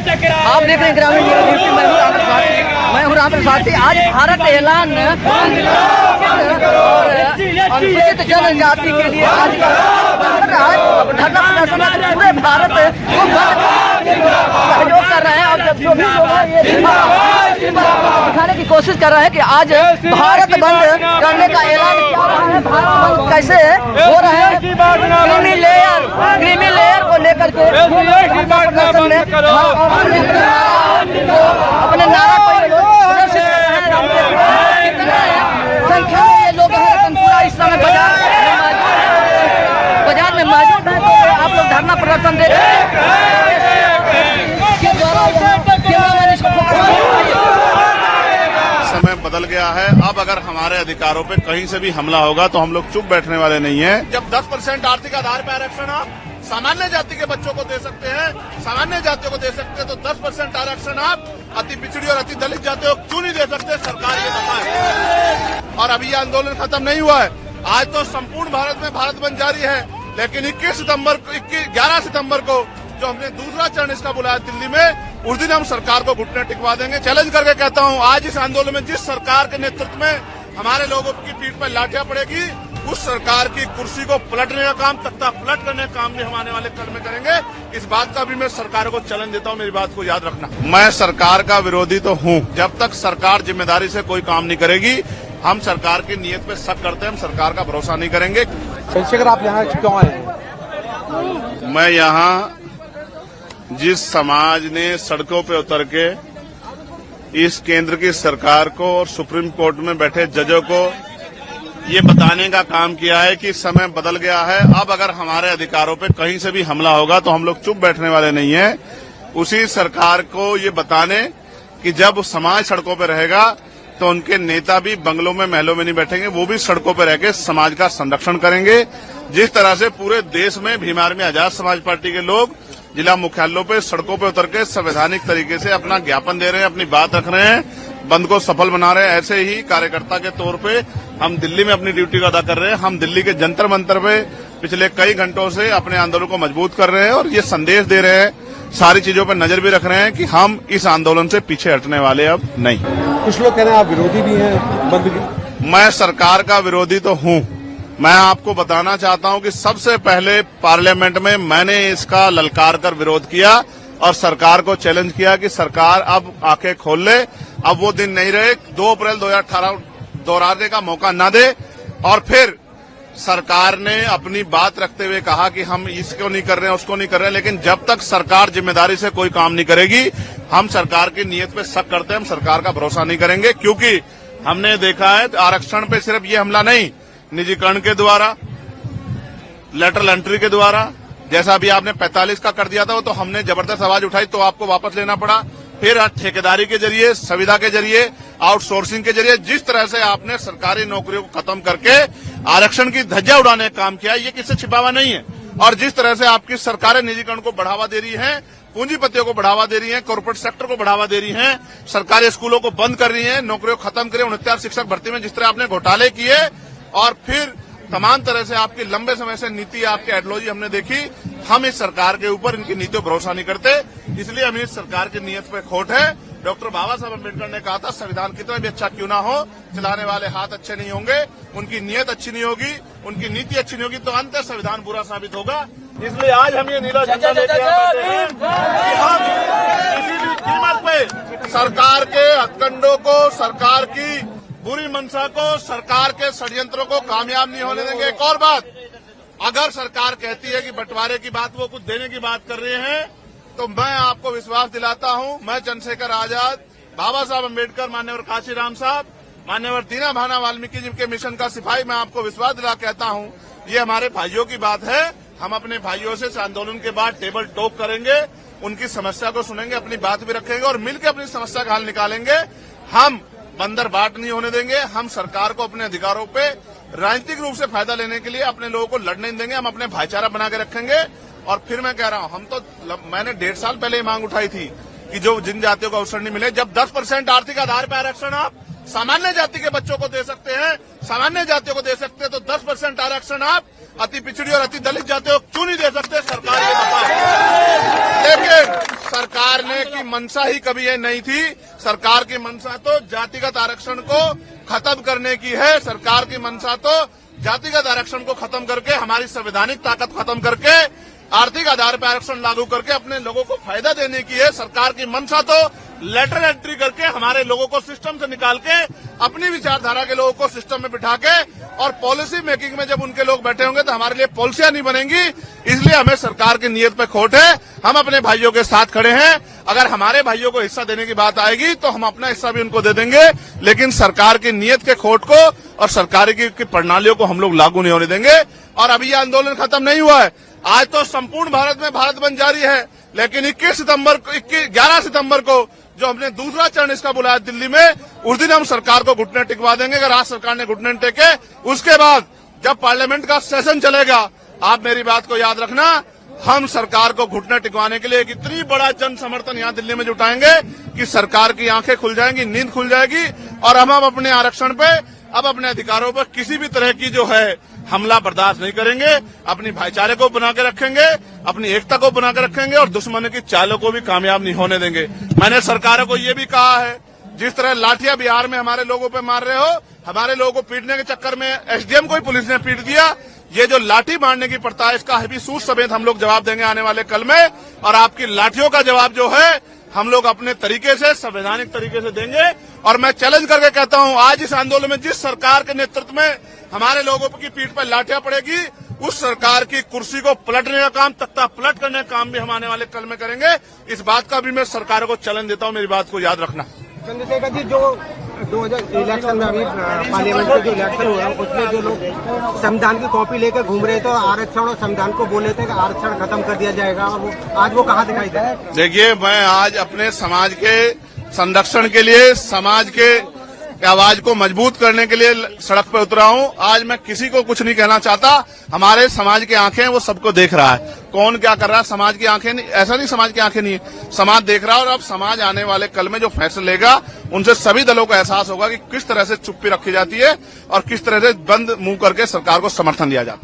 आप देख रहे हैं ग्रामीण न्यूज़, मैं हूँ राम साथी। आज भारत ऐलान और अनुसूचित जनजाति के लिए आज धरना प्रदर्शन पूरे भारत को सहयोग कर रहे हैं। और जब जो भी लोग हैं ये दिखाने की कोशिश कर रहे हैं कि आज भारत बंद करने का ऐलान क्या रहा है, भारत बंद कैसे हो रहा है। क्रीमी लेयर को लेकर के प्रदर्शन में अपने नारा को संख्या में ये लोग हैं। रतनपुरा इस समय बाजार में मौजूद है, तो आप लोग धरना प्रदर्शन दे रहे हैं। समय बदल गया है। अब अगर हमारे अधिकारों पे कहीं से भी हमला होगा तो हम लोग चुप बैठने वाले नहीं हैं। जब 10% आर्थिक आधार पर आरक्षण आप सामान्य जाति के बच्चों को दे सकते हैं, सामान्य जातियों को दे सकते हैं, तो 10% आरक्षण आप अति पिछड़ी और अति दलित जातियों को क्यों नहीं दे सकते? सरकार ये बताए। और अभी ये आंदोलन खत्म नहीं हुआ है। आज तो संपूर्ण भारत में भारत बंद जारी है, लेकिन 11 सितम्बर को जो हमने दूसरा चरण इसका बुलाया दिल्ली में, उस दिन हम सरकार को घुटने टिकवा देंगे। चैलेंज करके कहता हूँ, आज इस आंदोलन में जिस सरकार के नेतृत्व में हमारे लोगों की पीठ पर लाठियां पड़ेगी, उस सरकार की कुर्सी को पलटने का काम, तख्ता पलट करने का काम भी हम आने वाले कल में करेंगे। इस बात का भी मैं सरकार को चैलेंज देता हूँ, मेरी बात को याद रखना। मैं सरकार का विरोधी तो हूँ। जब तक सरकार जिम्मेदारी से कोई काम नहीं करेगी, हम सरकार की नीयत पे शक करते हैं, हम सरकार का भरोसा नहीं करेंगे। चंद्रशेखर, आप यहाँ क्यों आए? मैं यहाँ जिस समाज ने सड़कों पे उतर के इस केंद्र की सरकार को और सुप्रीम कोर्ट में बैठे जजों को ये बताने का काम किया है कि समय बदल गया है। अब अगर हमारे अधिकारों पे कहीं से भी हमला होगा तो हम लोग चुप बैठने वाले नहीं हैं। उसी सरकार को ये बताने कि जब समाज सड़कों पे रहेगा तो उनके नेता भी बंगलों में, महलों में नहीं बैठेंगे, वो भी सड़कों पे रह के समाज का संरक्षण करेंगे। जिस तरह से पूरे देश में भीम आर्मी आजाद समाज पार्टी के लोग जिला मुख्यालयों पे सड़कों पे उतर के संवैधानिक तरीके से अपना ज्ञापन दे रहे हैं, अपनी बात रख रहे हैं, बंद को सफल बना रहे हैं, ऐसे ही कार्यकर्ता के तौर पे हम दिल्ली में अपनी ड्यूटी को अदा कर रहे हैं। हम दिल्ली के जंतर मंतर पे पिछले कई घंटों से अपने आंदोलन को मजबूत कर रहे हैं और ये संदेश दे रहे हैं, सारी चीजों पर नजर भी रख रहे हैं कि हम इस आंदोलन से पीछे हटने वाले अब नहीं। कुछ लोग कह रहे हैं आप विरोधी भी हैं बंद की। मैं सरकार का विरोधी तो हूँ। मैं आपको बताना चाहता हूं कि सबसे पहले पार्लियामेंट में मैंने इसका ललकार कर विरोध किया और सरकार को चैलेंज किया कि सरकार अब आंखें खोल ले। अब वो दिन नहीं रहे 2 अप्रैल 2018 दोहराने का मौका न दे। और फिर सरकार ने अपनी बात रखते हुए कहा कि हम इसको नहीं कर रहे हैं, उसको नहीं कर रहे हैं, लेकिन जब तक सरकार जिम्मेदारी से कोई काम नहीं करेगी, हम सरकार की नीयत पे शक करते हैं, हम सरकार का भरोसा नहीं करेंगे। क्योंकि हमने देखा है आरक्षण पे सिर्फ ये हमला नहीं, निजीकरण के द्वारा, लेटरल एंट्री के द्वारा, जैसा भी आपने 45 का कर दिया था, वो तो हमने जबरदस्त आवाज उठाई तो आपको वापस लेना पड़ा। फिर ठेकेदारी के जरिए, संविदा के जरिए, आउटसोर्सिंग के जरिए जिस तरह से आपने सरकारी नौकरियों को खत्म करके आरक्षण की धज्जियां उड़ाने का काम किया, ये किससे छिपावा नहीं है। और जिस तरह से आपकी सरकारें निजीकरण को बढ़ावा दे रही हैं, पूंजीपतियों को बढ़ावा दे रही हैं, कॉर्पोरेट सेक्टर को बढ़ावा दे रही हैं, सरकारी स्कूलों को बंद कर रही हैं, नौकरियों को खत्म करें, 69 शिक्षक भर्ती में जिस तरह आपने घोटाले किए और फिर तमाम तरह से आपकी लंबे समय से नीति, आपकी आइडियोलॉजी हमने देखी। हम इस सरकार के ऊपर, इनकी नीतियों पर भरोसा नहीं करते, इसलिए हमें इस सरकार की नीयत पे खोट है। डॉक्टर बाबा साहब अम्बेडकर ने कहा था, संविधान कितना भी अच्छा क्यों ना हो, चलाने वाले हाथ अच्छे नहीं होंगे, उनकी नीयत अच्छी नहीं होगी, उनकी नीति अच्छी नहीं होगी तो अंत संविधान बुरा साबित होगा। इसलिए आज हम ये नीला झंडा लेकर हम किसी भी कीमत पे सरकार के हथकंडों को, सरकार की बुरी मंशा को, सरकार के षड्यंत्रों को कामयाब नहीं होने देंगे। एक और बात, अगर सरकार कहती है कि बंटवारे की बात, वो कुछ देने की बात कर रहे हैं, तो मैं आपको विश्वास दिलाता हूं, मैं चंद्रशेखर आजाद, बाबा साहब अम्बेडकर, मान्यवर काशीराम साहब, मान्यवर दीना भाना वाल्मीकि जी के मिशन का सिपाही, मैं आपको विश्वास दिला कहता हूं, ये हमारे भाइयों की बात है। हम अपने भाइयों से इस आंदोलन के बाद टेबल टॉक करेंगे, उनकी समस्या को सुनेंगे, अपनी बात भी रखेंगे और मिलकर अपनी समस्या का हल निकालेंगे। हम बंदर बाट नहीं होने देंगे। हम सरकार को अपने अधिकारों पे राजनीतिक रूप से फायदा लेने के लिए अपने लोगों को लड़ने नहीं देंगे। हम अपने भाईचारा बना के रखेंगे। और फिर मैं कह रहा हूं, मैंने 1.5 साल पहले ये मांग उठाई थी कि जो जिन जातियों को अवसर नहीं मिले, जब 10% आर्थिक आधार पर आरक्षण आप सामान्य जाति के बच्चों को दे सकते हैं, सामान्य जातियों को दे सकते हैं, तो 10% आरक्षण आप अति पिछड़ी और अति दलित जातियों को क्यों नहीं दे सकते? सरकार ये बताए। लेकिन सरकार ने की मंशा ही कभी ये नहीं थी। सरकार की मंशा तो जातिगत आरक्षण को खत्म करने की है। सरकार की मंशा तो जातिगत आरक्षण को खत्म करके, हमारी संवैधानिक ताकत खत्म करके, आर्थिक आधार पर आरक्षण लागू करके अपने लोगों को फायदा देने की है। सरकार की मंशा तो लेटर एंट्री करके हमारे लोगों को सिस्टम से निकाल के अपनी विचारधारा के लोगों को सिस्टम में बिठा के, और पॉलिसी मेकिंग में जब उनके लोग बैठे होंगे तो हमारे लिए पॉलिसियां नहीं बनेंगी। इसलिए हमें सरकार की नीयत पे खोट है। हम अपने भाइयों के साथ खड़े हैं। अगर हमारे भाइयों को हिस्सा देने की बात आएगी तो हम अपना हिस्सा भी उनको दे देंगे, लेकिन सरकार की नीयत के खोट को और सरकार की प्रणालियों को हम लोग लागू नहीं होने देंगे। और अभी यह आंदोलन खत्म नहीं हुआ है। आज तो संपूर्ण भारत में भारत बंद जारी है, लेकिन 11 सितंबर को जो हमने दूसरा चरण इसका बुलाया दिल्ली में, उस दिन हम सरकार को घुटने टिकवा देंगे। अगर आज सरकार ने घुटने टेके, उसके बाद जब पार्लियामेंट का सेशन चलेगा, आप मेरी बात को याद रखना, हम सरकार को घुटने टिकवाने के लिए एक इतनी बड़ा जन समर्थन यहाँ दिल्ली में जुटाएंगे कि सरकार की आंखें खुल जाएंगी, नींद खुल जाएगी, और हम अपने आरक्षण पे, अब अपने अधिकारों पर किसी भी तरह की जो है हमला बर्दाश्त नहीं करेंगे। अपनी भाईचारे को बना के रखेंगे, अपनी एकता को बना के रखेंगे, और दुश्मन की चालों को भी कामयाब नहीं होने देंगे। मैंने सरकारों को ये भी कहा है, जिस तरह लाठियां बिहार में हमारे लोगों पे मार रहे हो, हमारे लोगों को पीटने के चक्कर में एसडीएम को ही पुलिस ने पीट दिया। ये जो लाठी मारने की प्रथा है, इसका भी सूद समेत हम लोग जवाब देंगे आने वाले कल में। और आपकी लाठियों का जवाब जो है हम लोग अपने तरीके से, संवैधानिक तरीके से देंगे। और मैं चैलेंज करके कहता हूं, आज इस आंदोलन में जिस सरकार के नेतृत्व में हमारे लोगों की पीठ पर लाठियां पड़ेगी, उस सरकार की कुर्सी को पलटने का काम, तख्ता पलट करने का काम भी हम आने वाले कल में करेंगे। इस बात का भी मैं सरकारों को चैलेंज देता हूं, मेरी बात को याद रखना। चंद्रशेखर जी, जो 2000 इलेक्शन में अभी पार्लियामेंट के जो इलेक्शन हुआ है, उसमें जो लोग संविधान की कॉपी लेकर घूम रहे थे, आरक्षण और संविधान को बोल रहे थे कि आरक्षण खत्म कर दिया जाएगा, आज वो कहाँ दिखाई दे रहा है? देखिए, मैं आज अपने समाज के संरक्षण के लिए, समाज के आवाज को मजबूत करने के लिए सड़क पर उतरा हूं। आज मैं किसी को कुछ नहीं कहना चाहता। हमारे समाज की आंखें वो सबको देख रहा है, कौन क्या कर रहा है। समाज की आंखें नहीं, ऐसा नहीं समाज की आंखें नहीं है, समाज देख रहा है। और अब समाज आने वाले कल में जो फैसले लेगा, उनसे सभी दलों को एहसास होगा कि किस तरह से चुप्पी रखी जाती है और किस तरह से बंद मुंह करके सरकार को समर्थन दिया जाता है।